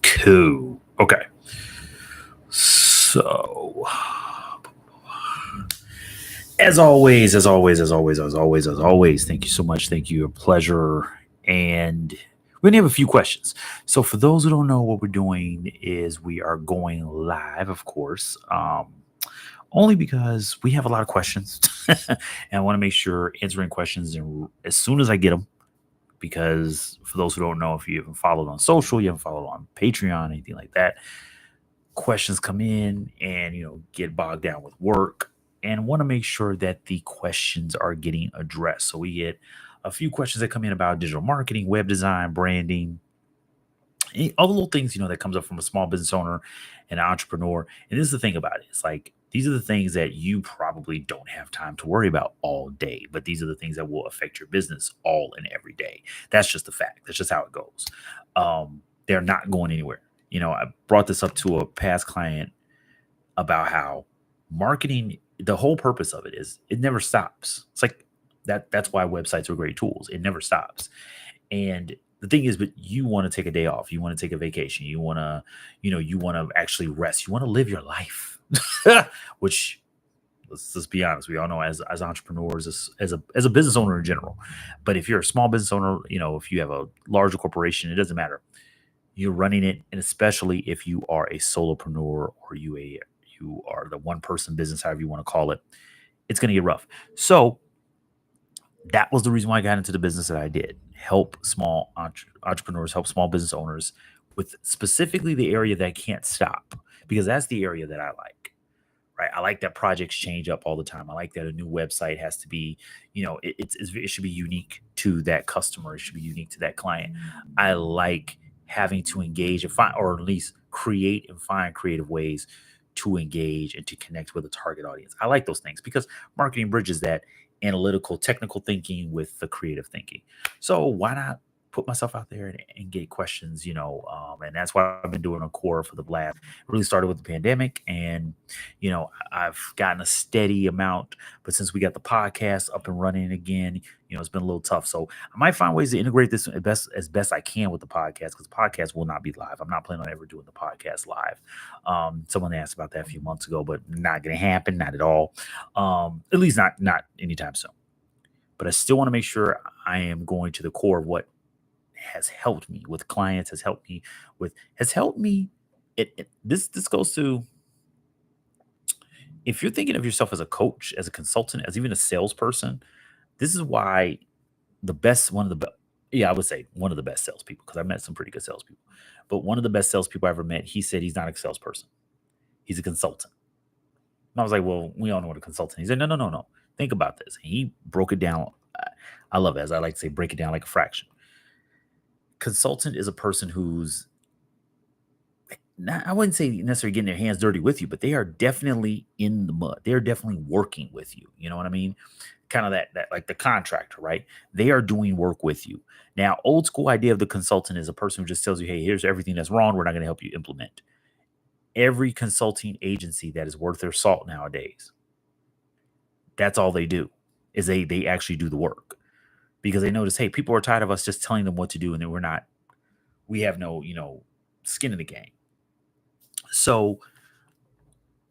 Cool. Okay. So, as always, thank you so much. Thank you. A pleasure. And we only have a few questions. So, for those who don't know, what we're doing is we are going live, of course, only because we have a lot of questions. And I want to make sure answering questions as soon as I get them. Because for those who don't know, if you haven't followed on social, you haven't followed on Patreon, anything like that, questions come in and get bogged down with work and want to make sure that the questions are getting addressed. So we get a few questions that come in about digital marketing, web design, branding, all the little things that comes up from a small business owner and entrepreneur. And this is the thing about it, it's like these are the things that you probably don't have time to worry about all day, but these are the things that will affect your business all and every day. That's just the fact. That's just how it goes. They're not going anywhere. I brought this up to a past client about how marketing, the whole purpose of it is it never stops. It's like that's why websites are great tools. It never stops. And the thing is, but you want to take a day off, you want to take a vacation, you want to actually rest, you want to live your life. Which, let's be honest, we all know as entrepreneurs, as a business owner in general. But if you're a small business owner, if you have a larger corporation, it doesn't matter. You're running it, and especially if you are a solopreneur or you are the one person business, however you want to call it, it's going to get rough. So that was the reason why I got into the business that I did. Help small entrepreneurs, help small business owners with specifically the area that can't stop, because that's the area that I like. Right? I like that projects change up all the time. I like that a new website has to be, it should be unique to that customer. It should be unique to that client. I like having to engage and find, or at least create and find creative ways to engage and to connect with a target audience. I like those things because marketing bridges that analytical, technical thinking with the creative thinking. So why not put myself out there and get questions, and that's why I've been doing a Quora for the last, really started with the pandemic. And, I've gotten a steady amount, but since we got the podcast up and running again, it's been a little tough. So I might find ways to integrate this as best I can with the podcast, because the podcast will not be live. I'm not planning on ever doing the podcast live. Someone asked about that a few months ago, but not going to happen, not at all. At least not anytime soon. But I still want to make sure I am going to the core of what has helped me with clients, has helped me. This goes to, if you're thinking of yourself as a coach, as a consultant, as even a salesperson, this is why the best one of the best, yeah, I would say one of the best salespeople, because I met some pretty good salespeople, but one of the best salespeople I ever met, he said he's not a salesperson, he's a consultant. And I was like, well, we all know what a consultant is. He said, no, no, no, no. Think about this. And he broke it down. I love it, as I like to say, break it down like a fraction. Consultant is a person who's not, I wouldn't say necessarily getting their hands dirty with you, but they are definitely in the mud. They're definitely working with you. You know what I mean? Kind of that like the contractor, right? They are doing work with you. Now, old school idea of the consultant is a person who just tells you, hey, here's everything that's wrong. We're not going to help you implement. Every consulting agency that is worth their salt nowadays, that's all they do, is they actually do the work, because they notice, hey, people are tired of us just telling them what to do, and then we have no, skin in the game. So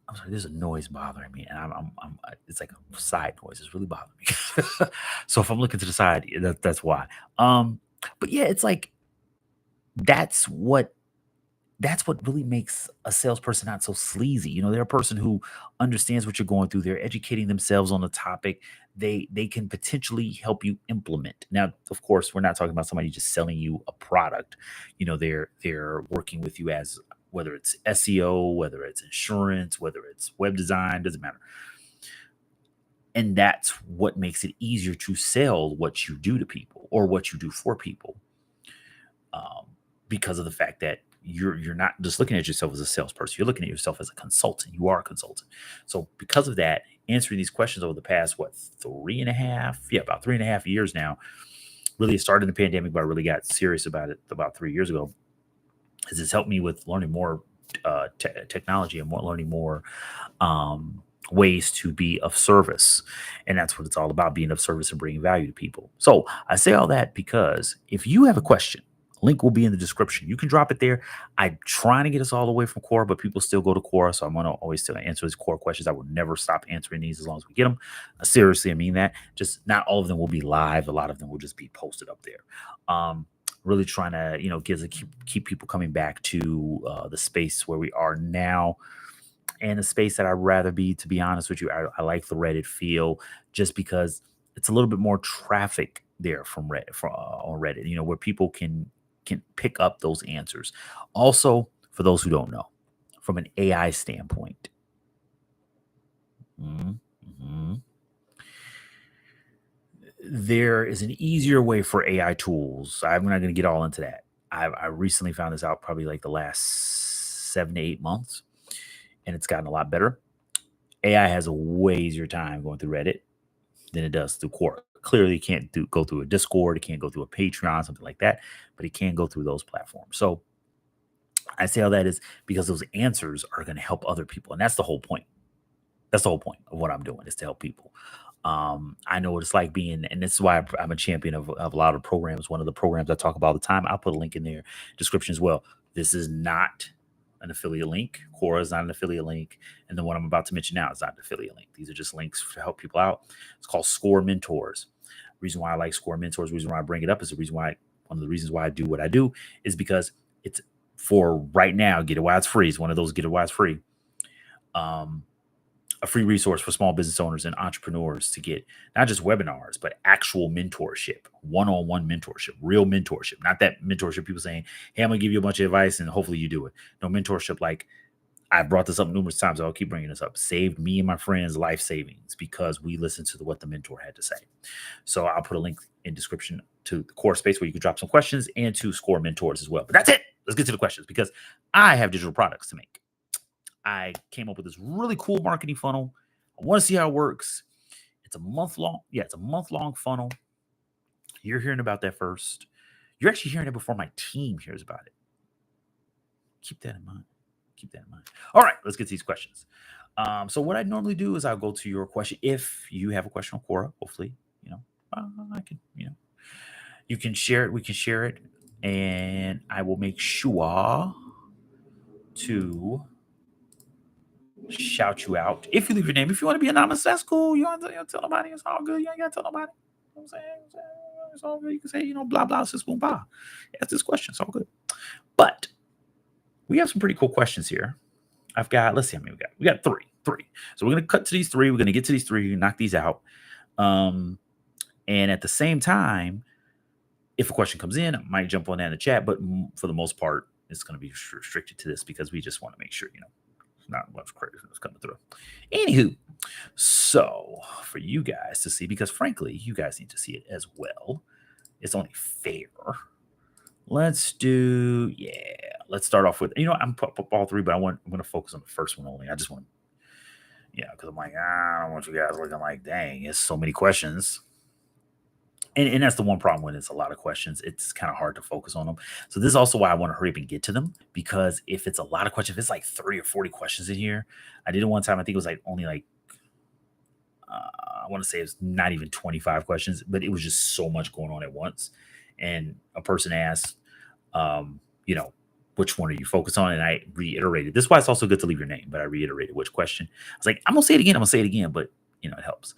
I'm sorry, there's a noise bothering me, and it's like a side noise. It's really bothering me. So if I'm looking to the side, that's why. But yeah, it's like that's what that's what really makes a salesperson not so sleazy. They're a person who understands what you're going through. They're educating themselves on the topic. They can potentially help you implement. Now, of course, we're not talking about somebody just selling you a product. They're working with you as, whether it's SEO, whether it's insurance, whether it's web design, doesn't matter. And that's what makes it easier to sell what you do to people or what you do for people, because of the fact that you're not just looking at yourself as a salesperson. You're looking at yourself as a consultant. You are a consultant. So because of that, answering these questions over the past, about 3.5 years now, really it started in the pandemic, but I really got serious about it about 3 years ago, has this helped me with learning more technology and learning more, ways to be of service. And that's what it's all about, being of service and bringing value to people. So I say all that because if you have a question, link will be in the description. You can drop it there. I'm trying to get us all away from Quora, but people still go to Quora. So I'm going to always still answer these Quora questions. I will never stop answering these as long as we get them. Seriously, I mean that. Just not all of them will be live. A lot of them will just be posted up there. Really trying to, keep people coming back to the space where we are now, and a space that I'd rather be, to be honest with you. I like the Reddit feel just because it's a little bit more traffic there from Reddit, on Reddit, where people can pick up those answers. Also, for those who don't know, from an AI standpoint, mhm, mhm, there is an easier way for AI tools. I'm not going to get all into that. I recently found this out probably like the last 7 to 8 months, and it's gotten a lot better. AI has a way easier time going through Reddit than it does through Quora. Clearly, it can't go through a Discord, it can't go through a Patreon, something like that, but it can go through those platforms. So I say all that is because those answers are going to help other people, and that's the whole point. That's the whole point of what I'm doing, is to help people. I know what it's like being, and this is why I'm a champion of a lot of programs. One of the programs I talk about all the time, I'll put a link in their description as well. This is not an affiliate link. Quora is not an affiliate link. And the one I'm about to mention now is not an affiliate link. These are just links to help people out. It's called Score Mentors. Reason why I like Score Mentors, reason why I bring it up is one of the reasons why I do what I do is because it's for right now. Get it while it's free. It's one of those get it while it's free. A free resource for small business owners and entrepreneurs to get not just webinars, but actual mentorship, one-on-one mentorship, real mentorship. Not that mentorship people saying, hey, I'm going to give you a bunch of advice and hopefully you do it. No, mentorship, like I've brought this up numerous times. I'll keep bringing this up. Saved me and my friends life savings because we listened to what the mentor had to say. So I'll put a link in description to the Core space where you can drop some questions, and to Score Mentors as well. But that's it. Let's get to the questions because I have digital products to make. I came up with this really cool marketing funnel. I want to see how it works. It's a month long. Yeah, it's a month-long funnel. You're hearing about that first. You're actually hearing it before my team hears about it. Keep that in mind. Keep that in mind. All right, let's get to these questions. So what I normally do is I'll go to your question. If you have a question on Quora, hopefully, I can, you can share it. We can share it, and I will make sure to shout you out. If you leave your name, if you want to be anonymous, that's cool. You don't have to tell nobody. It's all good. You ain't got to tell nobody. You know what I'm saying? It's all good. You can say, blah, blah, sis, boom, bah. Ask this question. It's all good. But we have some pretty cool questions here. I've got, let's see how many we got. We got three. So we're going to cut to these three. We're going to get to these three, knock these out. And at the same time, if a question comes in, I might jump on that in the chat. But for the most part, it's going to be restricted to this because we just want to make sure, not much craziness coming through. Anywho, so for you guys to see, because frankly, you guys need to see it as well. It's only fair. Let's start off with, I'm put up all three, but I'm going to focus on the first one only. I just want to, because I'm like, I don't want you guys looking like, dang, it's so many questions. And that's the one problem when it's a lot of questions. It's kind of hard to focus on them. So this is also why I want to hurry up and get to them, because if it's a lot of questions, if it's like 30 or 40 questions in here, I did it one time. I think it was like only like, I want to say it's not even 25 questions, but it was just so much going on at once. And a person asked, which one are you focused on? And I reiterated. This is why it's also good to leave your name, but I reiterated which question. I was like, I'm going to say it again, but it helps.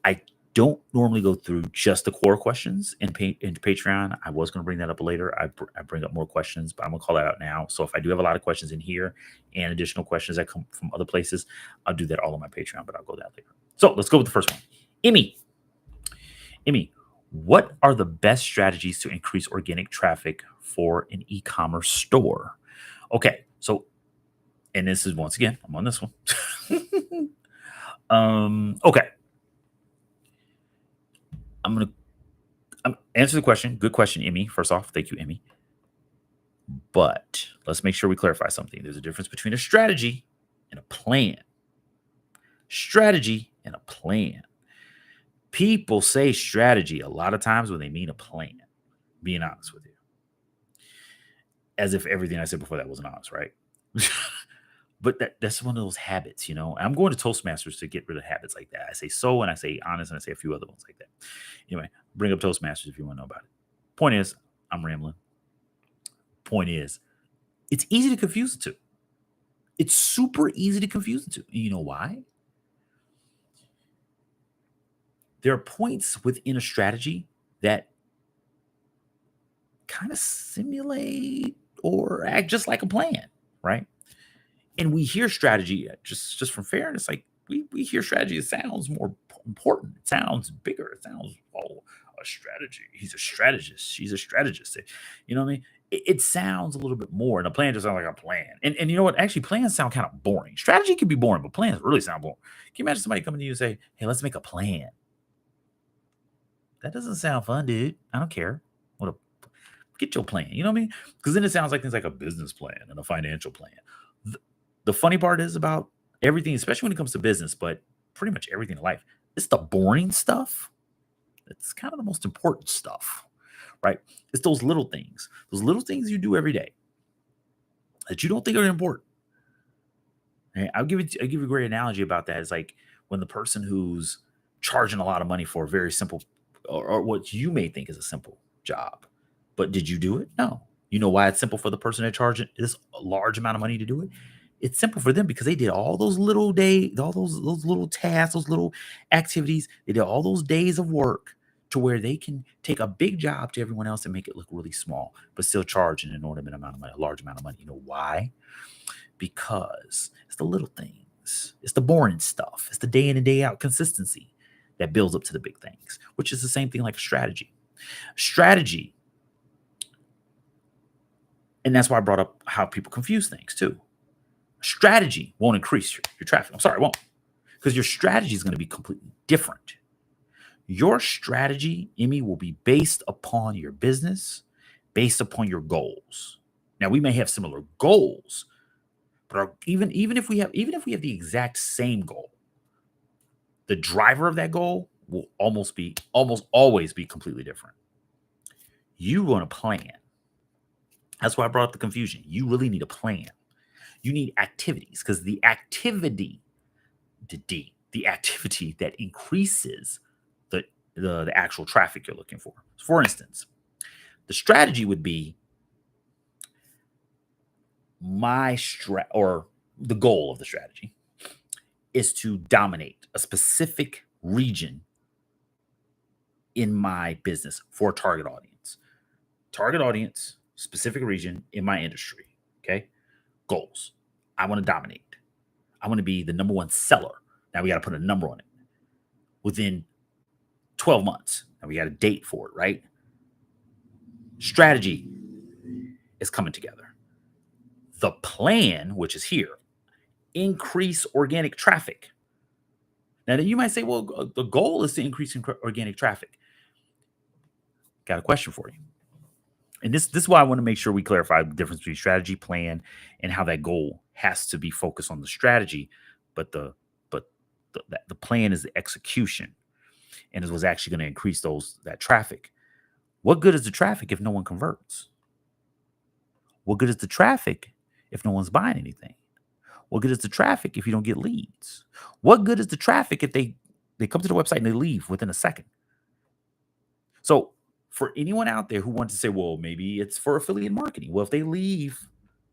I don't normally go through just the core questions into Patreon. I was going to bring that up later. I bring up more questions, but I'm going to call that out now. So if I do have a lot of questions in here and additional questions that come from other places, I'll do that all on my Patreon, but I'll go that later. So let's go with the first one. Emmy, what are the best strategies to increase organic traffic for an e-commerce store? Okay, so, and this is, once again, I'm on this one. Okay. I'm going to answer the question. Good question, Emmy. First off, thank you, Emmy. But let's make sure we clarify something. There's a difference between a strategy and a plan. Strategy and a plan. People say strategy a lot of times when they mean a plan, being honest with you. As if everything I said before that wasn't honest, right? But that's one of those habits, I'm going to Toastmasters to get rid of habits like that. I say so, and I say honest, and I say a few other ones like that. Anyway, bring up Toastmasters if you want to know about it. Point is, I'm rambling. Point is, it's easy to confuse the two. It's super easy to confuse the two. And you know why? There are points within a strategy that kind of simulate or act just like a plan, right? And we hear strategy just from fairness, like we hear strategy. It sounds more important. It sounds bigger. It sounds a strategy. He's a strategist. She's a strategist. You know what I mean? It sounds a little bit more, and a plan just sounds like a plan. And you know what? Actually, plans sound kind of boring. Strategy can be boring, but plans really sound boring. Can you imagine somebody coming to you and say, "Hey, let's make a plan"? That doesn't sound fun, dude. I don't care. What a Get your plan. You know what I mean? Because then it sounds like things like a business plan and a financial plan. The, the funny part is about everything, especially when it comes to business, but pretty much everything in life, it's the boring stuff. It's kind of the most important stuff, right? It's those little things you do every day that you don't think are important. Right? I'll give you a great analogy about that. It's like when the person who's charging a lot of money for a very simple, or what you may think is a simple job, but did you do it? No. You know why it's simple for the person that charging this a large amount of money to do it? It's simple for them because they did all those little all those little tasks, those little activities. They did all those days of work to where they can take a big job to everyone else and make it look really small, but still charge an inordinate amount of money, a large amount of money. You know why? Because it's the little things, it's the boring stuff, it's the day in and day out consistency that builds up to the big things, which is the same thing like a strategy. Strategy, and that's why I brought up how people confuse things too. Strategy won't increase your traffic. I'm sorry, it won't, because your strategy is going to be completely different. Your strategy, Emmy, will be based upon your business, based upon your goals. Now, we may have similar goals, but even if we have the exact same goal, the driver of that goal will almost always be completely different. You want a plan. That's why I brought up the confusion. You really need a plan. You need activities, because the activity that increases the actual traffic you're looking for. For instance, the strategy would be or the goal of the strategy is to dominate a specific region in my business for a target audience. Target audience, specific region in my industry. Okay. Goals. I want to dominate. I want to be the number one seller. Now we got to put a number on it within 12 months. And we got a date for it, right? Strategy is coming together. The plan, which is here, increase organic traffic. Now, you might say, well, the goal is to increase organic traffic. Got a question for you. And this is why I want to make sure we clarify the difference between strategy, plan, and how that goal has to be focused on the strategy, but the plan is the execution, and is what's actually going to increase that traffic. What good is the traffic if no one converts? What good is the traffic if no one's buying anything? What good is the traffic if you don't get leads? What good is the traffic if they come to the website and they leave within a second? So for anyone out there who wants to say, well, maybe it's for affiliate marketing. Well, if they leave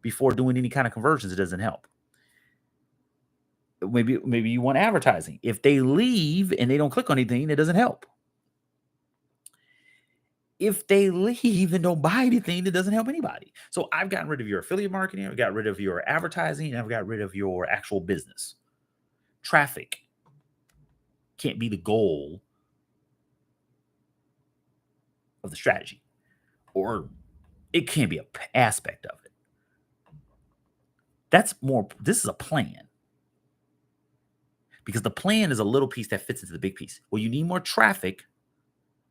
before doing any kind of conversions, it doesn't help. Maybe you want advertising. If they leave and they don't click on anything, it doesn't help. If they leave and don't buy anything, it doesn't help anybody. So I've gotten rid of your affiliate marketing, I've got rid of your advertising, and I've got rid of your actual business. Traffic can't be the goal of the strategy, or it can be an aspect of it. This is a plan, because the plan is a little piece that fits into the big piece. Well, you need more traffic.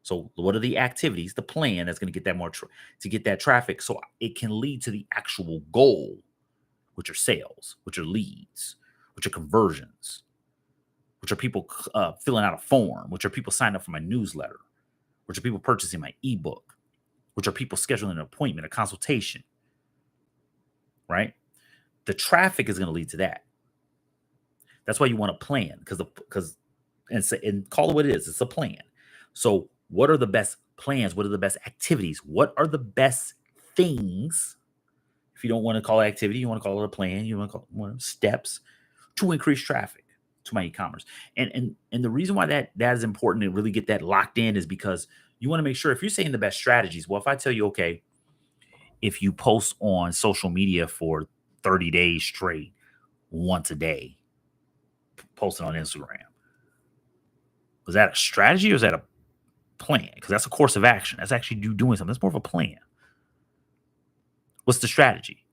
So what are the activities, the plan that's going to get that to get that traffic so it can lead to the actual goal, which are sales, which are leads, which are conversions, which are people filling out a form, which are people signing up for my newsletter, which are people purchasing my ebook, which are people scheduling an appointment, a consultation, right? The traffic is going to lead to that. That's why you want to plan and call it what it is. It's a plan. So, what are the best plans? What are the best activities? What are the best things? If you don't want to call it activity, you want to call it a plan. You want to call it steps to increase traffic to my e-commerce. And the reason why that is important to really get that locked in is because you want to make sure if you're saying the best strategies. Well, if I tell you, okay, if you post on social media for 30 days straight, once a day, posting on Instagram, was that a strategy or is that a plan? Because that's a course of action. That's actually you doing something. That's more of a plan. What's the strategy?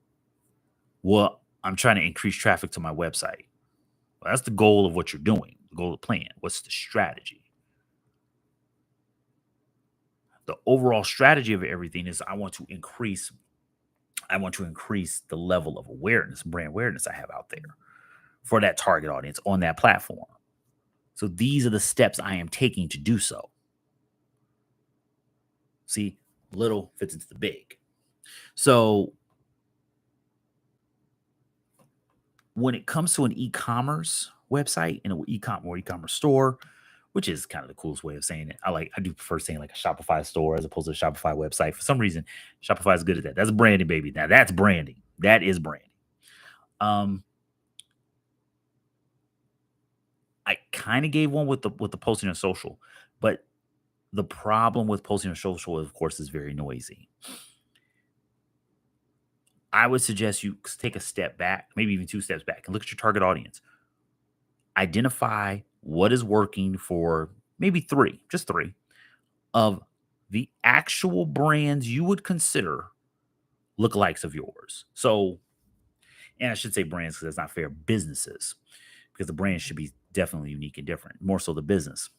Well, I'm trying to increase traffic to my website. Well, that's the goal of what you're doing, the goal of the plan. What's the strategy? The overall strategy of everything is I want to increase the level of awareness, brand awareness I have out there for that target audience on that platform. So these are the steps I am taking to do so. See, little fits into the big. So when it comes to an e-commerce website and an e-commerce store, which is kind of the coolest way of saying it. I do prefer saying like a Shopify store as opposed to a Shopify website. For some reason, Shopify is good at that. That's branding, baby. Now that's branding. That is branding. I kind of gave one with the posting on social, but the problem with posting on social, of course, is very noisy. I would suggest you take a step back, maybe even 2 steps back, and look at your target audience. Identify what is working for maybe just three of the actual brands you would consider lookalikes of yours. So, and I should say brands because that's not fair, businesses, because the brand should be definitely unique and different, more so the business.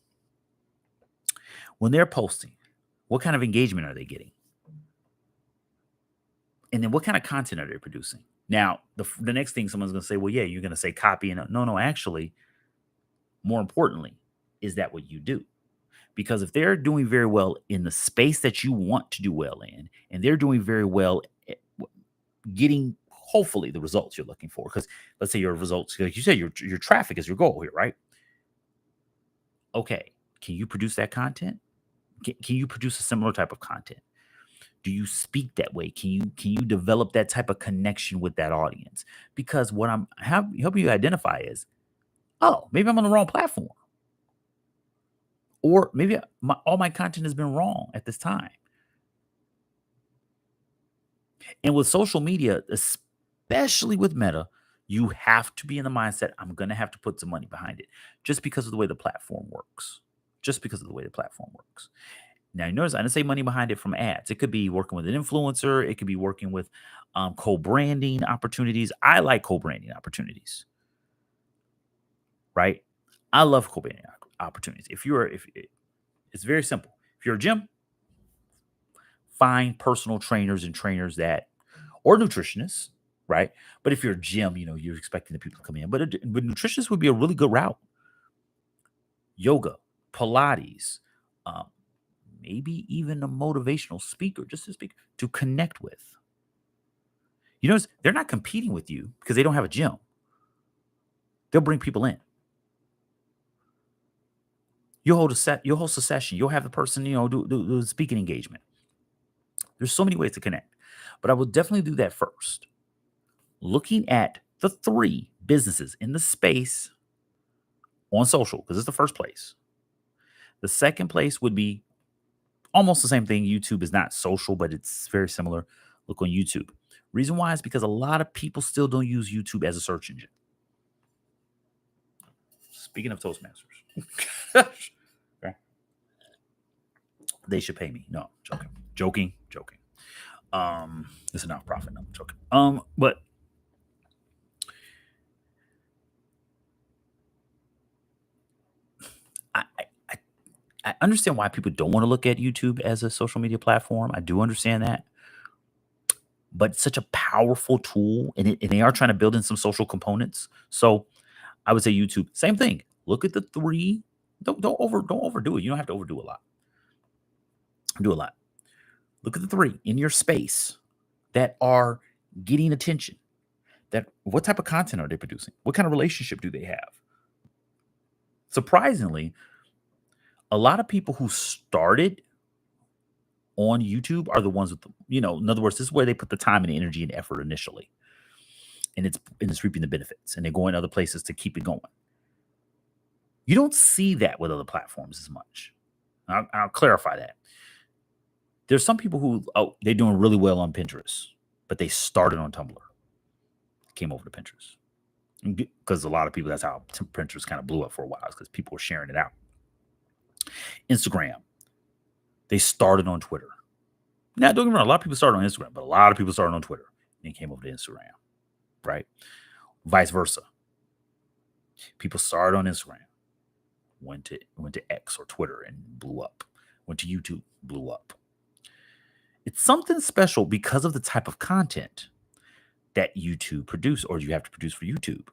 When they're posting, what kind of engagement are they getting? And then what kind of content are they producing? Now, the next thing someone's going to say, well, yeah, you're going to say copy. And no, actually, more importantly, is that what you do? Because if they're doing very well in the space that you want to do well in, and they're doing very well at getting hopefully the results you're looking for, because let's say your results, like you said, your traffic is your goal here, right? Okay, can you produce that content? Can you produce a similar type of content? Do you speak that way? Can you develop that type of connection with that audience? Because what I'm helping you identify is, oh, maybe I'm on the wrong platform, or maybe all my content has been wrong at this time. And with social media, especially with Meta, you have to be in the mindset, I'm going to have to put some money behind it just because of the way the platform works. Just because of the way the platform works. Now, you notice I didn't say money behind it from ads. It could be working with an influencer. It could be working with co-branding opportunities. I like co-branding opportunities, right? I love co-branding opportunities. It's very simple. If you're a gym, find personal trainers and trainers or nutritionists, right? But if you're a gym, you're expecting the people to come in. But nutritionists would be a really good route. Yoga, Pilates, maybe even a motivational speaker, just to speak, to connect with. You notice they're not competing with you because they don't have a gym. They'll bring people in. You'll host a session. You'll have the person, do a speaking engagement. There's so many ways to connect, but I will definitely do that first. Looking at the 3 businesses in the space on social, because it's the first place. The second place would be almost the same thing. YouTube is not social, but it's very similar. Look on YouTube. Reason why is because a lot of people still don't use YouTube as a search engine. Speaking of Toastmasters, okay. They should pay me. No, joking. It's a nonprofit. No, I'm joking. But I understand why people don't want to look at YouTube as a social media platform. I do understand that. But it's such a powerful tool, and they are trying to build in some social components. So I would say YouTube, same thing. Look at the 3. Don't overdo it. You don't have to overdo a lot. Do a lot. Look at the 3 in your space that are getting attention. that what type of content are they producing? What kind of relationship do they have? Surprisingly, a lot of people who started on YouTube are the ones with the, in other words, this is where they put the time and the energy and effort initially. And it's reaping the benefits, and they're going other places to keep it going. You don't see that with other platforms as much. I'll clarify that. There's some people who they're doing really well on Pinterest, but they started on Tumblr, came over to Pinterest, because a lot of people, that's how Pinterest kind of blew up for a while, because people were sharing it out. Instagram, they started on Twitter. Now, don't get me wrong, a lot of people started on Instagram, but a lot of people started on Twitter and came over to Instagram, right? Vice versa. People started on Instagram, went to X or Twitter and blew up. Went to YouTube, blew up. It's something special because of the type of content that YouTube produce, or you have to produce for YouTube,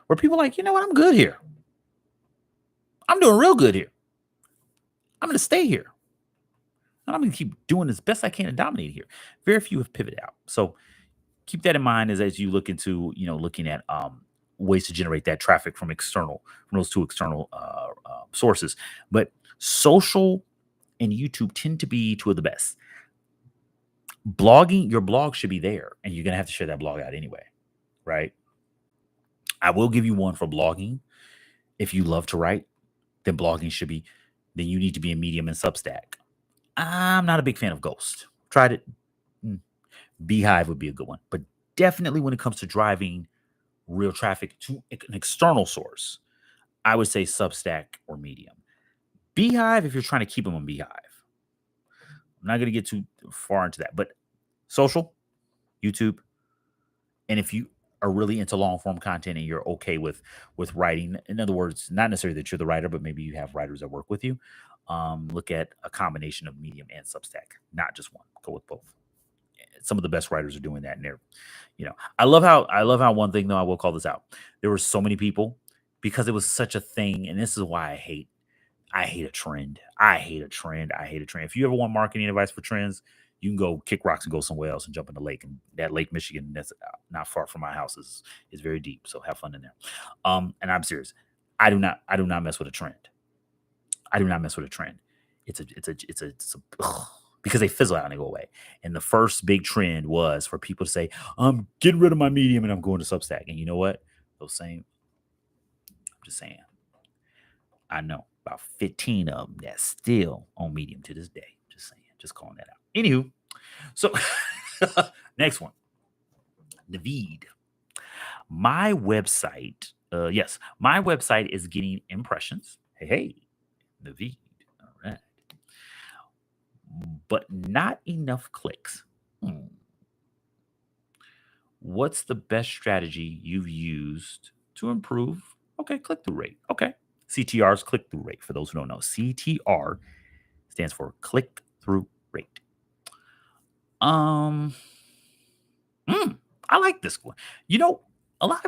where people are like, you know what, I'm good here. I'm doing real good here. I'm going to stay here. And I'm going to keep doing as best I can to dominate here. Very few have pivoted out. So keep that in mind as you look into, looking at ways to generate that traffic from those two external sources. But social and YouTube tend to be two of the best. Blogging, your blog should be there, and you're going to have to share that blog out anyway, right? I will give you one for blogging. If you love to write, then then you need to be in Medium and Substack. I'm not a big fan of Ghost. Tried it. Beehive would be a good one. But definitely when it comes to driving real traffic to an external source, I would say Substack or Medium. Beehive, if you're trying to keep them on Beehive. I'm not going to get too far into that. But social, YouTube, and if you are really into long form content and you're okay with writing, in other words, not necessarily that you're the writer, but maybe you have writers that work with you, look at a combination of Medium and Substack, not just one. Go with both. Some of the best writers are doing that, and they're, I love how one thing, though, I will call this out. There were so many people, because it was such a thing, and this is why I hate a trend. I hate a trend. If you ever want marketing advice for trends, you can go kick rocks and go somewhere else and jump in the lake. And that Lake Michigan, that's not far from my house, is very deep. So have fun in there. And I'm serious. I do not mess with a trend. It's because they fizzle out and they go away. And the first big trend was for people to say, I'm getting rid of my Medium and I'm going to Substack. And you know what? I'm just saying, I know about 15 of them that's still on Medium to this day. Just saying, just calling that out. Anywho, so next one, Naveed. My website, my website is getting impressions. Hey, Naveed. All right. But not enough clicks. What's the best strategy you've used to improve? Okay, click-through rate. Okay. CTR is click-through rate. For those who don't know, CTR stands for click-through rate. I like this one. A lot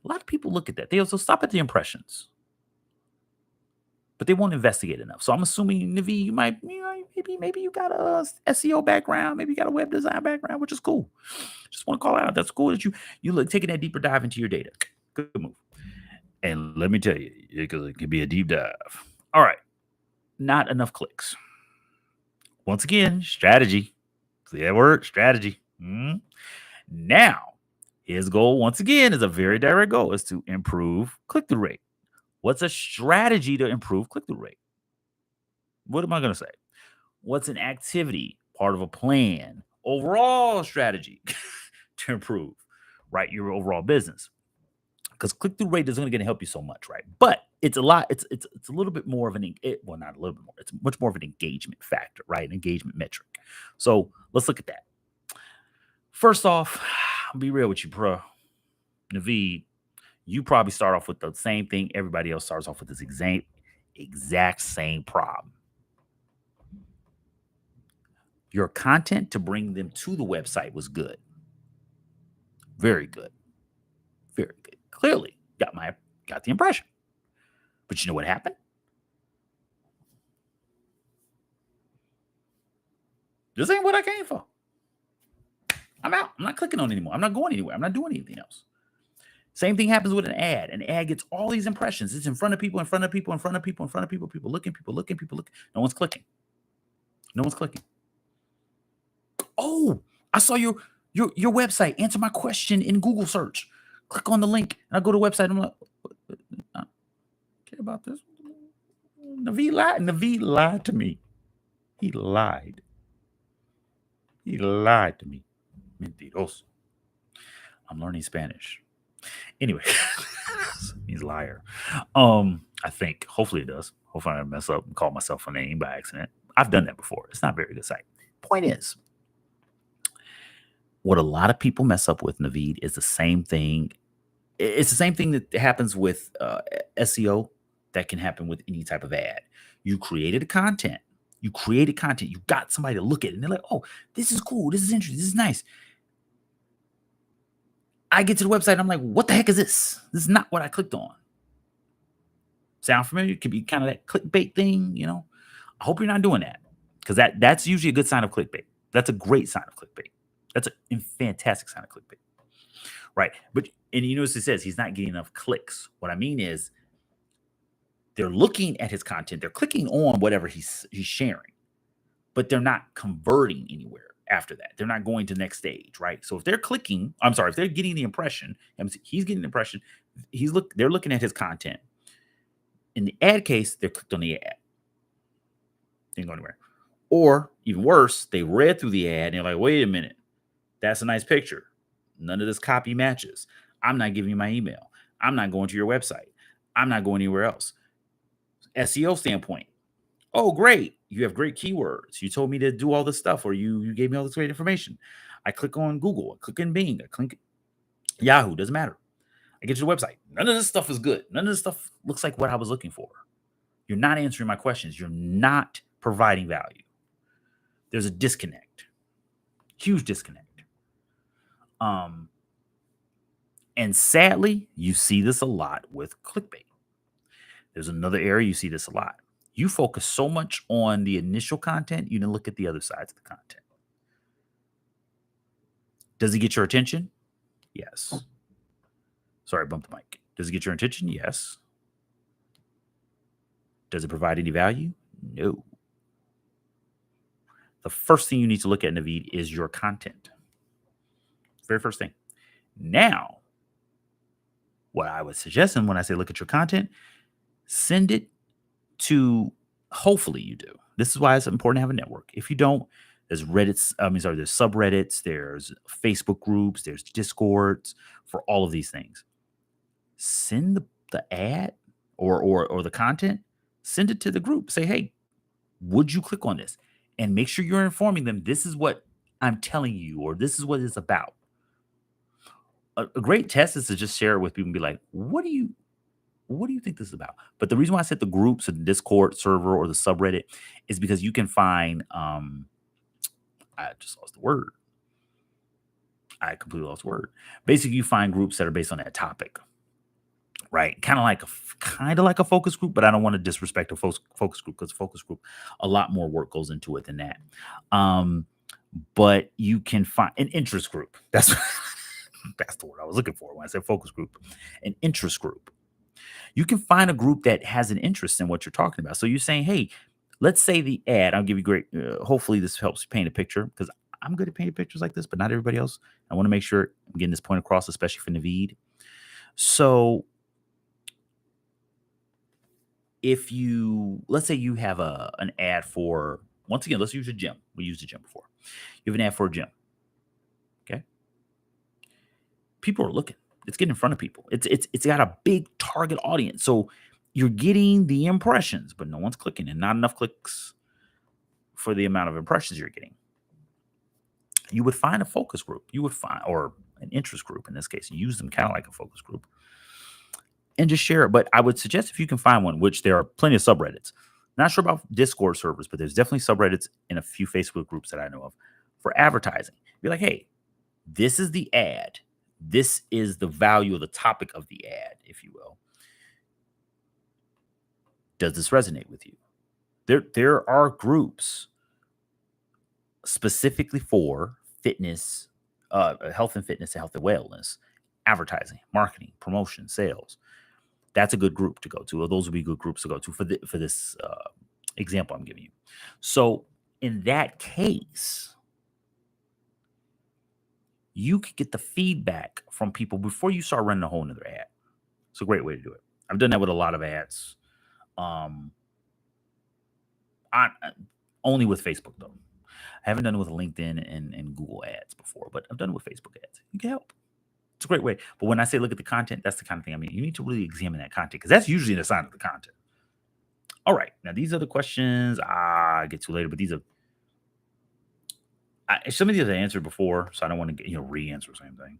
of people look at that. They'll stop at the impressions, but they won't investigate enough. So I'm assuming, Navi, you might, maybe you got a SEO background, maybe you got a web design background, which is cool. Just want to call out. That's cool that you look taking that deeper dive into your data. Good move. And let me tell you, because it could be a deep dive. All right, not enough clicks. Once again, strategy. See that word, strategy. Now, his goal, once again, is a very direct goal, is to improve click-through rate. What's a strategy to improve click-through rate? What am I going to say? What's an activity, part of a plan, overall strategy to improve, right, your overall business? Because click-through rate isn't going to help you so much, right? But it's a lot. It's a little bit more of not a little bit more. It's much more of an engagement factor, right? An engagement metric. So let's look at that. First off, I'll be real with you, bro. Naveed, you probably start off with the same thing everybody else starts off with, this exact same problem. Your content to bring them to the website was good. Very good. Very good. Clearly got the impression. But you know what happened? This ain't what I came for. I'm out. I'm not clicking on it anymore. I'm not going anywhere. I'm not doing anything else. Same thing happens with an ad. An ad gets all these impressions. It's in front of people, in front of people, in front of people, in front of people, people looking, people looking, people looking. No one's clicking. No one's clicking. Oh, I saw your website. Answer my question in Google search. Click on the link, and I go to the website. And I'm like, I don't care about this. Naveed lied. Naveed lied to me. He lied. He lied to me. Mentiroso. I'm learning Spanish. Anyway, he's a liar. I think. Hopefully it does. Hopefully I don't mess up and call myself a name by accident. I've done that before. It's not a very good site. Point is, what a lot of people mess up with, Naveed, is the same thing. It's the same thing that happens with SEO that can happen with any type of ad. You created content. You created content. You got somebody to look at it, and they're like, oh, this is cool. This is interesting. This is nice. I get to the website, and I'm like, what the heck is this? This is not what I clicked on. Sound familiar? It could be kind of that clickbait thing, you know? I hope you're not doing that, because that's usually a good sign of clickbait. That's a great sign of clickbait. That's a fantastic sign of clickbait. Right. And you notice it says he's not getting enough clicks. What I mean is they're looking at his content. They're clicking on whatever he's sharing, but they're not converting anywhere after that. They're not going to the next stage, right? So if they're if they're getting the impression, he's getting the impression, they're looking at his content. In the ad case, they're clicked on the ad. Didn't go anywhere. Or even worse, they read through the ad and they're like, wait a minute, that's a nice picture. None of this copy matches. I'm not giving you my email. I'm not going to your website. I'm not going anywhere else. SEO standpoint. Oh, great. You have great keywords. You told me to do all this stuff, or you gave me all this great information. I click on Google. I click on Bing. I click Yahoo. Doesn't matter. I get to the website. None of this stuff is good. None of this stuff looks like what I was looking for. You're not answering my questions. You're not providing value. There's a disconnect. Huge disconnect. And sadly, you see this a lot with clickbait. There's another area you see this a lot. You focus so much on the initial content, you didn't look at the other sides of the content. Does it get your attention? Yes. Sorry, I bumped the mic. Does it get your attention? Yes. Does it provide any value? No. The first thing you need to look at, Naveed, is your content. Very first thing. Now, what I would suggest, and when I say look at your content, send it to, hopefully you do. This is why it's important to have a network. If you don't, there's there's subreddits, there's Facebook groups, there's Discords for all of these things. Send the ad or the content, send it to the group. Say, hey, would you click on this? And make sure you're informing them, this is what I'm telling you, or this is what it's about. A great test is to just share it with people and be like, what do you think this is about? But the reason why I said the groups or the Discord server or the subreddit is because you can find, I just lost the word. I completely lost the word. Basically, you find groups that are based on that topic, right? Kind of like a focus group, but I don't want to disrespect a focus group, because focus group, a lot more work goes into it than that. But you can find an interest group. That's the word I was looking for when I said focus group. An interest group. You can find a group that has an interest in what you're talking about. So you're saying, hey, let's say the ad, I'll give you great, hopefully this helps paint a picture, because I'm good at painting pictures like this, but not everybody else. I want to make sure I'm getting this point across, especially for Naveed. So let's say you have an ad for, once again, let's use a gym. We used a gym before. You have an ad for a gym. Okay. People are looking. It's getting in front of people. It's got a big target audience. So you're getting the impressions, but no one's clicking, and not enough clicks for the amount of impressions you're getting. You would find a focus group. Or an interest group in this case. Use them kind of like a focus group, and just share it. But I would suggest, if you can find one, which there are plenty of subreddits. Not sure about Discord servers, but there's definitely subreddits and a few Facebook groups that I know of for advertising. Be like, hey, this is the ad. This is the value of the topic of the ad, if you will. Does this resonate with you? There are groups specifically for fitness health and fitness, and health and wellness, advertising, marketing, promotion, sales. That's a good group to go to. Or those would be good groups to go to for this example I'm giving you. So in that case, you could get the feedback from people before you start running a whole nother ad. It's a great way to do it. I've done that with a lot of ads. Only with Facebook though. I haven't done it with LinkedIn and Google ads before, but I've done it with Facebook ads. You can help. It's a great way. But when I say look at the content, that's the kind of thing I mean. You need to really examine that content because that's usually the sign of the content. All right. Now, these are the questions I get to later, but these are some of these I answered before, so I don't want to re-answer the same thing.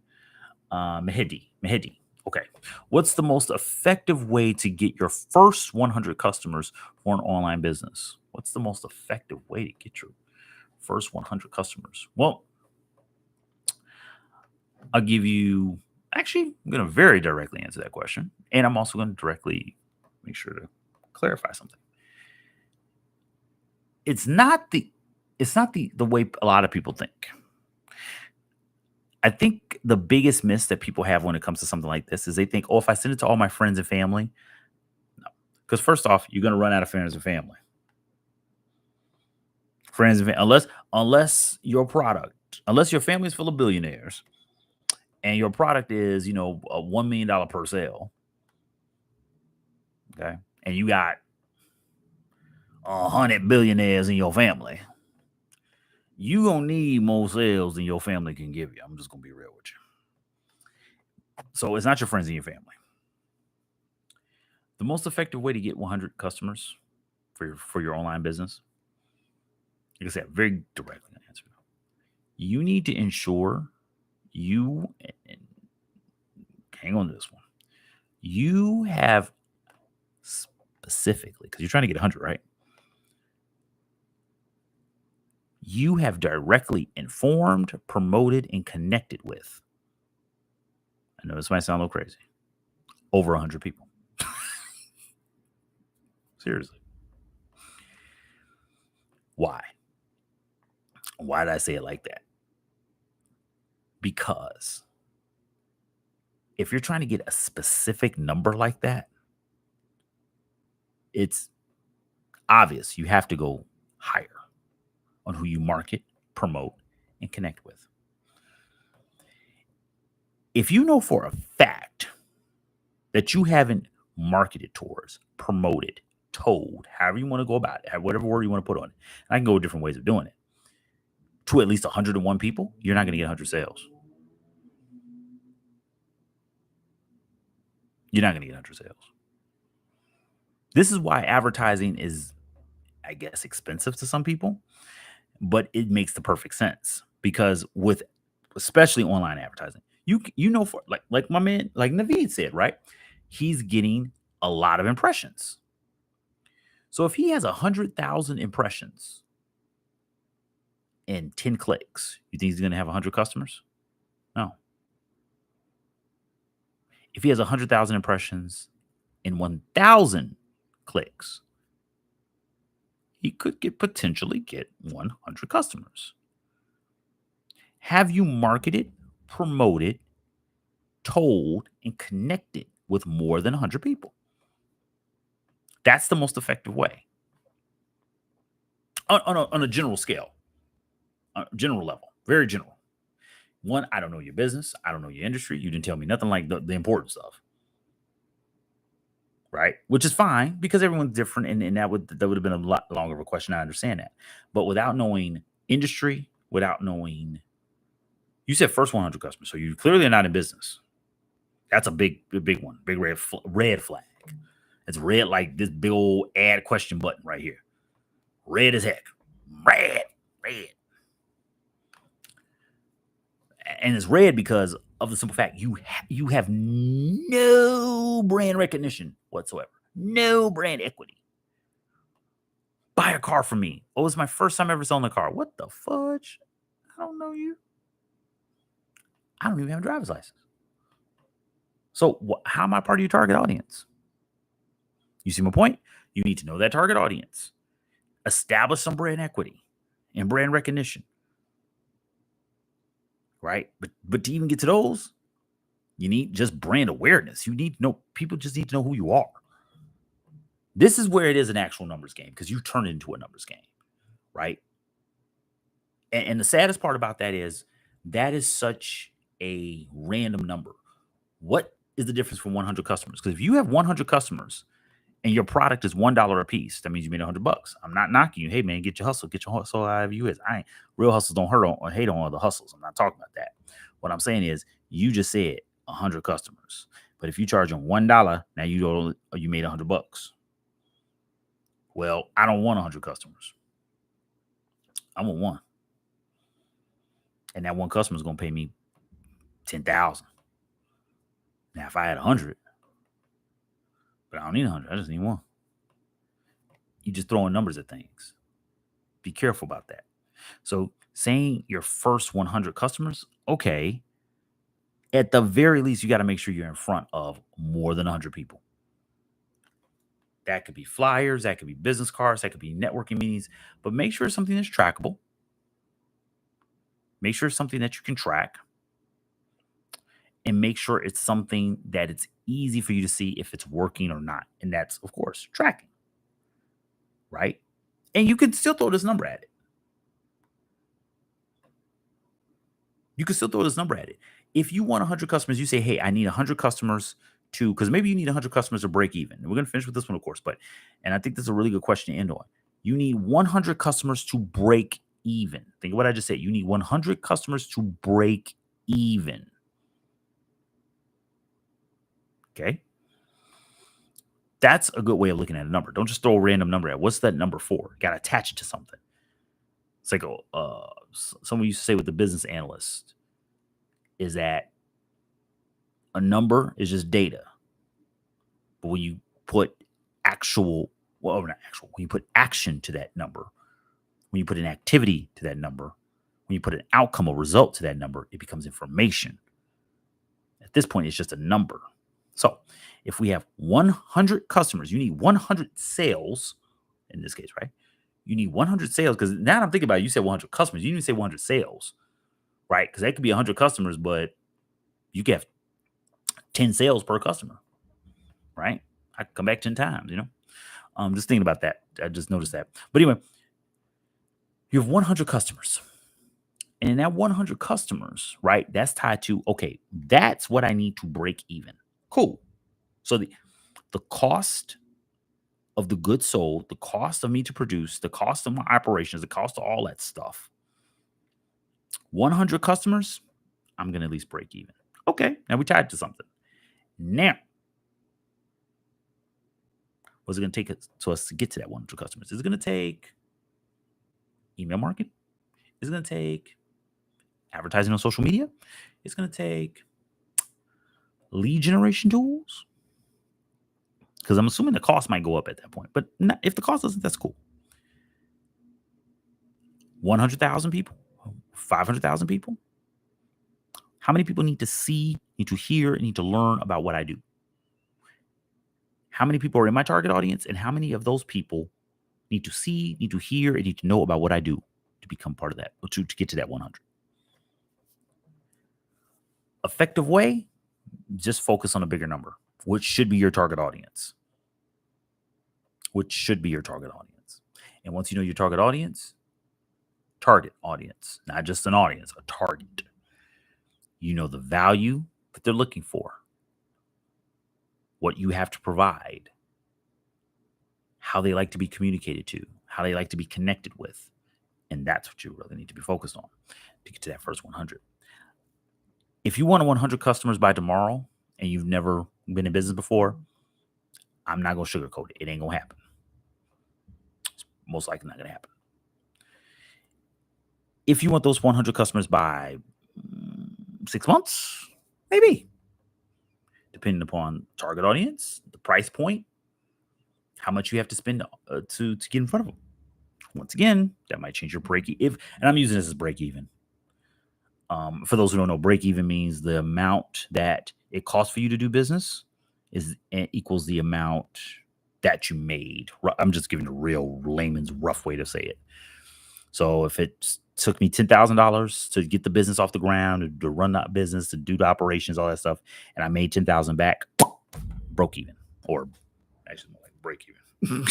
Mehdi. Okay. What's the most effective way to get your first 100 customers for an online business? What's the most effective way to get your first 100 customers? Well, I'll give you, actually, I'm going to very directly answer that question. And I'm also going to directly make sure to clarify something. It's not the way a lot of people think. I think the biggest miss that people have when it comes to something like this is they think, oh, if I send it to all my friends and family, no. Because first off, you're going to run out of friends and family. Unless your family is full of billionaires and your product is, a $1 million per sale. Okay. And you got 100 billionaires in your family. You gonna need more sales than your family can give you. I'm just gonna be real with you. So it's not your friends and your family. The most effective way to get 100 customers for your online business, like I said, very directly answer. You need to ensure and hang on to this one. You have specifically, because you're trying to get 100, right? You have directly informed, promoted, and connected with, I know this might sound a little crazy, over 100 people. Seriously. Why? Why did I say it like that? Because if you're trying to get a specific number like that, it's obvious you have to go higher on who you market, promote, and connect with. If you know for a fact that you haven't marketed towards, promoted, told, however you want to go about it, whatever word you want to put on it, and I can go with different ways of doing it, to at least 101 people, you're not going to get 100 sales. You're not going to get 100 sales. This is why advertising is, I guess, expensive to some people, but it makes the perfect sense because with especially online advertising, you know for like my man, like Naveed said, right? He's getting a lot of impressions. So if he has 100,000 impressions and 10 clicks, you think he's going to have 100 customers? No. If he has 100,000 impressions and 1,000 clicks, he could potentially get 100 customers. Have you marketed, promoted, told, and connected with more than 100 people? That's the most effective way. On a general scale, general level, very general. One, I don't know your business. I don't know your industry. You didn't tell me nothing like the important stuff. Right? Which is fine because everyone's different. And that would have been a lot longer of a question. I understand that. But without knowing industry, without knowing, you said first 100 customers. So you clearly are not in business. That's a big one. Big red flag. It's red like this big old add question button right here. Red as heck. Red. And it's red because of the simple fact you have no brand recognition whatsoever. No brand equity. Buy a car from me. Oh, it's my first time ever selling a car. What the fudge? I don't know you. I don't even have a driver's license. So how am I part of your target audience? You see my point? You need to know that target audience. Establish some brand equity and brand recognition. right? But to even get to those, you need just brand awareness. You need to know, people just need to know who you are. This is where it is an actual numbers game, because you turn it into a numbers game, right? And the saddest part about that is such a random number. What is the difference from 100 customers? Because if you have 100 customers and your product is $1 a piece, that means you made $100. I'm not knocking you. Hey man, get your hustle out of you. I ain't real hustles don't hurt on or hate on other hustles. I'm not talking about that. What I'm saying is, you just said 100 customers, but if you charge them $1, now you made $100. Well, I don't want 100 customers. I want one, and that one customer is gonna pay me 10,000. Now, if I had 100, but I don't need 100, I just need one. You just throwing numbers at things. Be careful about that. So, saying your first 100 customers, okay, at the very least, you got to make sure you're in front of more than 100 people. That could be flyers, that could be business cards, that could be networking meetings, but make sure it's something that's trackable. Make sure it's something that you can track, and make sure it's something that it's easy for you to see if it's working or not. And that's, of course, tracking, right? And you can still throw this number at it. You can still throw this number at it. If you want 100 customers, you say, hey, I need 100 customers to, because maybe you need 100 customers to break even. And we're going to finish with this one, of course, and I think this is a really good question to end on. You need 100 customers to break even. Think of what I just said. You need 100 customers to break even. Okay. That's a good way of looking at a number. Don't just throw a random number at. What's that number for? Got to attach it to something. It's like someone used to say with the business analyst is that a number is just data. But when you put when you put action to that number, when you put an activity to that number, when you put an outcome or result to that number, it becomes information. At this point, it's just a number. So if we have 100 customers, you need 100 sales in this case, right? You need 100 sales, because now I'm thinking about it, you said 100 customers. You didn't say 100 sales, right? Because that could be 100 customers, but you get 10 sales per customer, right? I could come back 10 times, just thinking about that. I just noticed that. But anyway, you have 100 customers. And in that 100 customers, right, that's tied to, okay, that's what I need to break even. Cool. So the cost of the goods sold, the cost of me to produce, the cost of my operations, the cost of all that stuff. 100 customers, I'm going to at least break even. Okay, now we tied to something. Now, what's it going to take us to get to that 100 customers? Is it going to take email marketing? Is it going to take advertising on social media? It's going to take lead generation tools? Because I'm assuming the cost might go up at that point. But if the cost doesn't, that's cool. 100,000 people? 500,000 people? How many people need to see, need to hear, need to learn about what I do? How many people are in my target audience? And how many of those people need to see, need to hear, and need to know about what I do to become part of that, or to get to that 100? Effective way, just focus on a bigger number, which should be your target audience. And once you know your target audience, not just an audience, a target. You know the value that they're looking for, what you have to provide, how they like to be communicated to, how they like to be connected with. And that's what you really need to be focused on to get to that first 100. If you want 100 customers by tomorrow and you've never been in business before, I'm not going to sugarcoat it. It ain't going to happen. It's most likely not going to happen. If you want those 100 customers by 6 months, maybe, depending upon target audience, the price point, how much you have to spend to get in front of them. Once again, that might change your break even. And I'm using this as break even. For those who don't know, break even means the amount that it costs for you to do business equals the amount that you made. I'm just giving a real layman's rough way to say it. So if it's Took me $10,000 to get the business off the ground, to run that business, to do the operations, all that stuff, and I made 10,000 back. Broke even, or actually more like break even.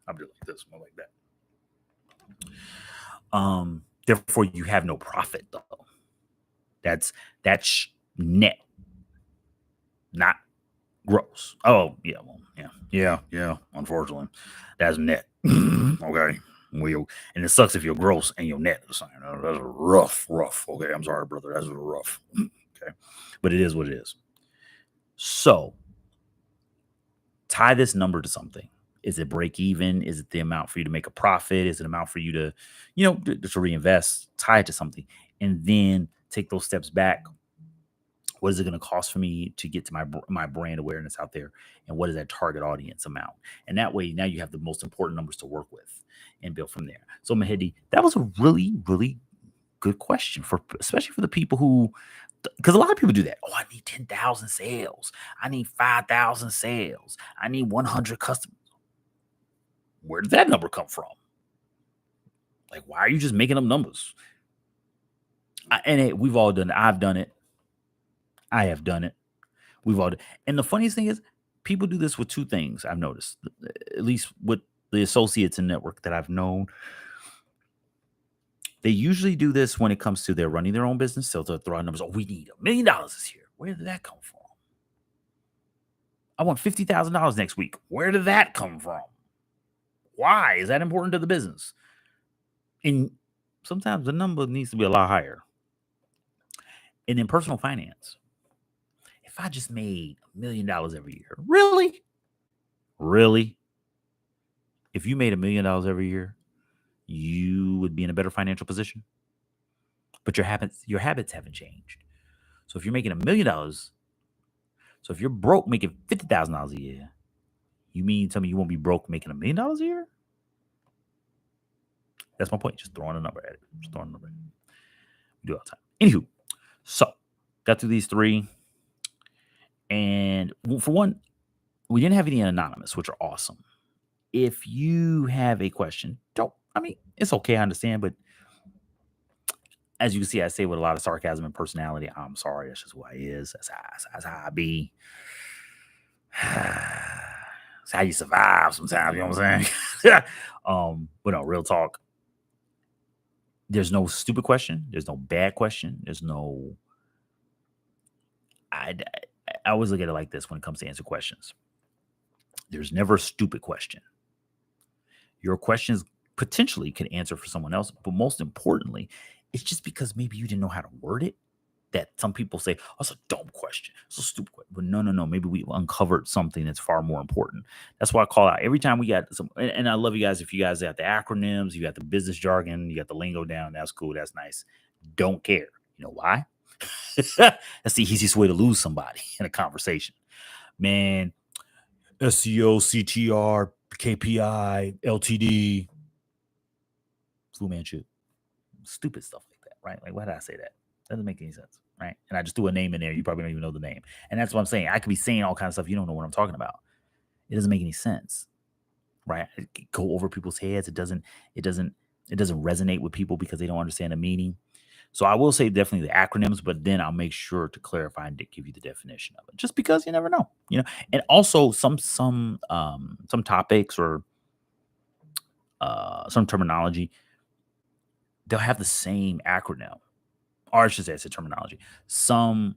I'm doing like this, more like that. Therefore, you have no profit though. That's net, not gross. Oh yeah, well, yeah. Unfortunately, that's net. Okay. Well, and it sucks if you're gross and you're net. That's rough. Okay, I'm sorry, brother. That's rough. Okay, but it is what it is. So tie this number to something. Is it break even? Is it the amount for you to make a profit? Is it an amount for you to, to reinvest? Tie it to something, and then take those steps back. What is it going to cost for me to get to my brand awareness out there, and what is that target audience amount? And that way, now you have the most important numbers to work with and build from there. So, Mahedi, that was a really, really good question especially for the people who, because a lot of people do that. Oh, I need 10,000 sales. I need 5,000 sales. I need 100 customers. Where did that number come from? Like, why are you just making up numbers? We've all done it. I've done it. I have done it. We've all done. And the funniest thing is, people do this with two things. I've noticed, at least with the associates and network that I've known. They usually do this when it comes to they're running their own business. So they'll throw out numbers. Oh, we need $1 million this year. Where did that come from? I want $50,000 next week. Where did that come from? Why is that important to the business? And sometimes the number needs to be a lot higher. And in personal finance, if I just made $1 million every year, really? If you made $1 million every year, you would be in a better financial position. But your habits haven't changed. So if you're making $1 million, so if you're broke making $50,000 a year, you mean tell me you won't be broke making $1 million a year? That's my point. Just throwing a number at it. We do it all the time. Anywho, so got through these three. And for one, we didn't have any anonymous, which are awesome. If you have a question, it's okay, I understand, but as you can see, I say with a lot of sarcasm and personality. I'm sorry, that's just who I is. That's how I be. That's how you survive sometimes, you know what I'm saying? But no, real talk. There's no stupid question. There's no bad question. There's no. I always look at it like this when it comes to answer questions. There's never a stupid question. Your questions potentially could answer for someone else, but most importantly, it's just because maybe you didn't know how to word it that some people say, oh, it's a dumb question. It's a stupid question. But no. Maybe we uncovered something that's far more important. That's why I call out every time we got some, and I love you guys if you guys got the acronyms, you got the business jargon, you got the lingo down. That's cool. That's nice. Don't care. You know why? That's the easiest way to lose somebody in a conversation. Man, SEO, CTR, KPI, LTD, Flu Man shit. Stupid stuff like that, right? Like, why did I say that? Doesn't make any sense, right? And I just threw a name in there. You probably don't even know the name. And that's what I'm saying. I could be saying all kinds of stuff. You don't know what I'm talking about. It doesn't make any sense, right? It go over people's heads. It doesn't resonate with people because they don't understand the meaning. So I will say definitely the acronyms, but then I'll make sure to clarify and give you the definition of it, just because you never know, And also some topics or some terminology, they'll have the same acronym, or I should say it's a terminology. Some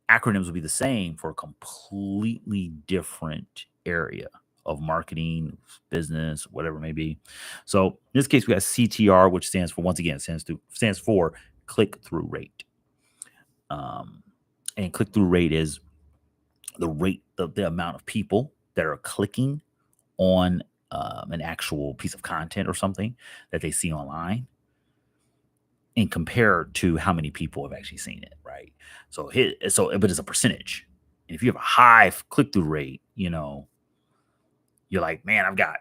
acronyms will be the same for a completely different area of marketing, business, whatever it may be. So in this case, we got CTR, which stands for click-through rate. And click-through rate is the rate of the amount of people that are clicking on an actual piece of content or something that they see online, and compared to how many people have actually seen it, right? But it's a percentage. And if you have a high click-through rate, you're like, man, I've got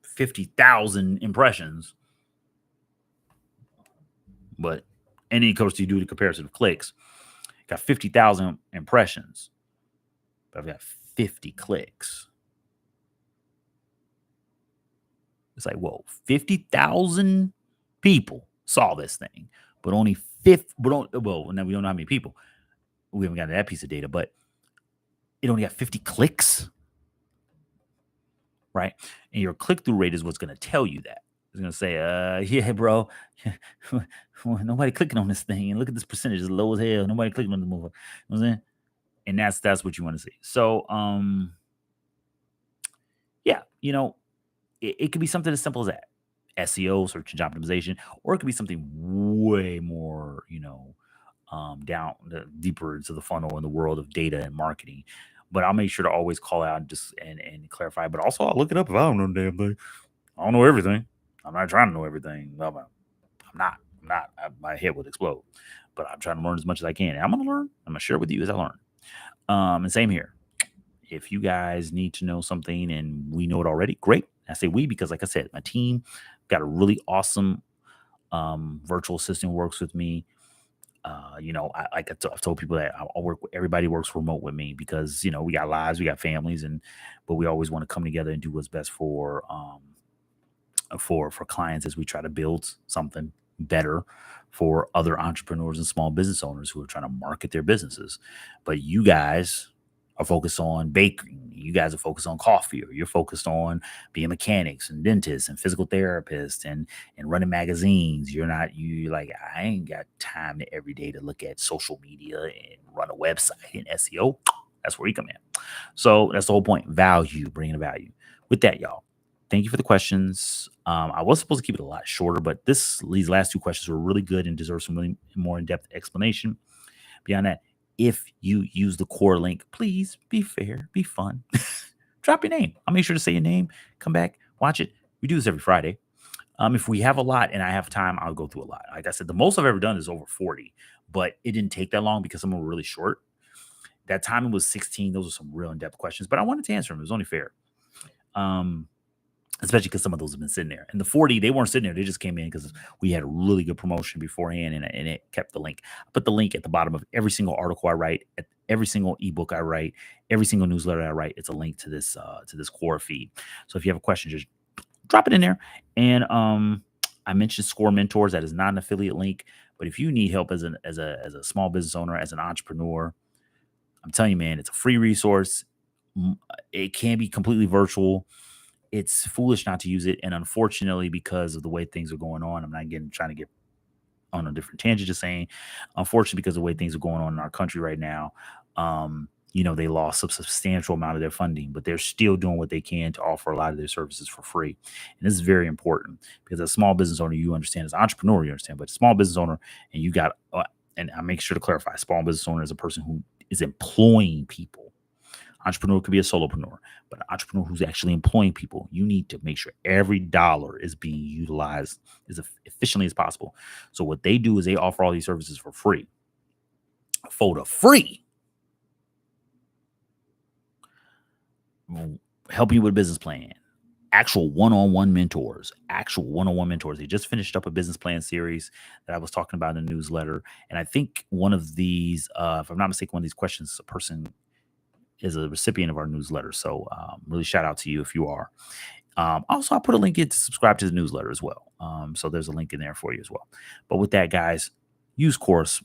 50,000 impressions. But any course you do the comparison of clicks, got 50,000 impressions, but I've got 50 clicks. It's like, whoa, 50,000 people saw this thing, but only fifth. Well, now we don't know how many people. We haven't got that piece of data, but it only got 50 clicks, right? And your click through rate is what's going to tell you that. It's going to say, yeah, bro, nobody clicking on this thing, and look at this percentage, it's low as hell. Nobody clicking on the movie. You know what I'm saying? And that's what you want to see. So, yeah, it could be something as simple as that. SEO, search engine optimization, or it could be something way more, down deeper into the funnel in the world of data and marketing. But I'll make sure to always call out and clarify. But also, I'll look it up if I don't know the damn thing. I don't know everything. I'm not trying to know everything. No, I'm not. My head would explode. But I'm trying to learn as much as I can. And I'm going to learn. I'm going to share with you as I learn. And same here. If you guys need to know something and we know it already, great. I say we because, like I said, my team got a really awesome virtual assistant works with me. I've told people that I'll work. Everybody works remote with me because we got lives, we got families, but we always want to come together and do what's best for clients as we try to build something better for other entrepreneurs and small business owners who are trying to market their businesses. But you guys are focused on baking. You guys are focused on coffee, or you're focused on being mechanics and dentists and physical therapists and running magazines. You're like, I ain't got time every day to look at social media and run a website and SEO. That's where you come in. So that's the whole point. Value, bringing value. With that, y'all, thank you for the questions. I was supposed to keep it a lot shorter, but these last two questions were really good and deserve some really more in-depth explanation. Beyond that, if you use the Quora link, please be fair, be fun. Drop your name. I'll make sure to say your name. Come back, watch it. We do this every Friday. If we have a lot and I have time, I'll go through a lot. Like I said, the most I've ever done is over 40, but it didn't take that long because some of them were really short. That time it was 16. Those are some real in-depth questions, but I wanted to answer them. It was only fair. Especially because some of those have been sitting there. And the 40, they weren't sitting there. They just came in because we had a really good promotion beforehand and it kept the link. I put the link at the bottom of every single article I write, at every single ebook I write, every single newsletter I write. It's a link to this Quora feed. So if you have a question, just drop it in there. And I mentioned Score Mentors. That is not an affiliate link. But if you need help as a small business owner, as an entrepreneur, I'm telling you, man, it's a free resource. It can be completely virtual. It's foolish not to use it. And unfortunately, because of the way things are going on, I'm not trying to get on a different tangent, just saying, unfortunately, because of the way things are going on in our country right now, they lost a substantial amount of their funding, but they're still doing what they can to offer a lot of their services for free. And this is very important because as a small business owner, you understand, as an entrepreneur, you understand, but small business owner, and you got, and I make sure to clarify, small business owner is a person who is employing people. Entrepreneur could be a solopreneur, but an entrepreneur who's actually employing people, you need to make sure every dollar is being utilized as efficiently as possible. So what they do is they offer all these services for free. For the free, helping you with a business plan, actual one-on-one mentors. They just finished up a business plan series that I was talking about in the newsletter. And I think one of these, if I'm not mistaken, one of these questions, a person is a recipient of our newsletter. So really shout out to you if you are. Also, I'll put a link in to subscribe to the newsletter as well. So there's a link in there for you as well. But with that, guys, use course.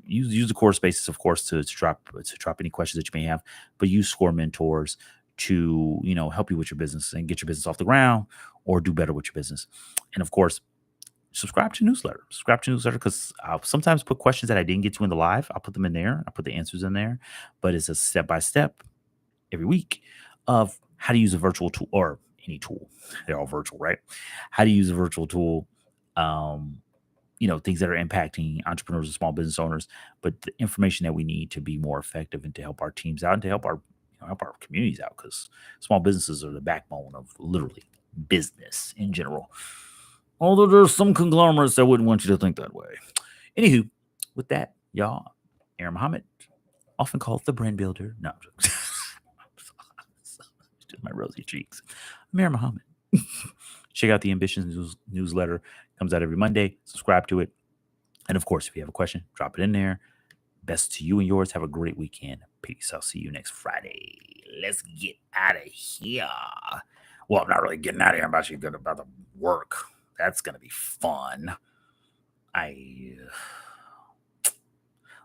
Use the Quora Spaces, of course, to drop any questions that you may have. But use Score Mentors to help you with your business and get your business off the ground or do better with your business. And of course, subscribe to newsletter because I'll sometimes put questions that I didn't get to in the live. I'll put them in there. I'll put the answers in there, but it's a step-by-step every week of how to use a virtual tool or any tool. They're all virtual, right? How to use a virtual tool, things that are impacting entrepreneurs and small business owners, but the information that we need to be more effective and to help our teams out and to help our communities out, because small businesses are the backbone of literally business in general. Although there's some conglomerates that wouldn't want you to think that way. Anywho, with that, y'all, Aaron Muhammad, often called the brand builder. No, I'm joking. My rosy cheeks. I'm Aaron Muhammad. Check out the Ambitions newsletter. Comes out every Monday. Subscribe to it. And of course, if you have a question, drop it in there. Best to you and yours. Have a great weekend. Peace. I'll see you next Friday. Let's get out of here. Well, I'm not really getting out of here. I'm actually good about the work. That's going to be fun.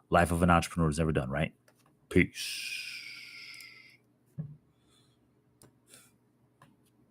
Life of an entrepreneur is never done, right? Peace.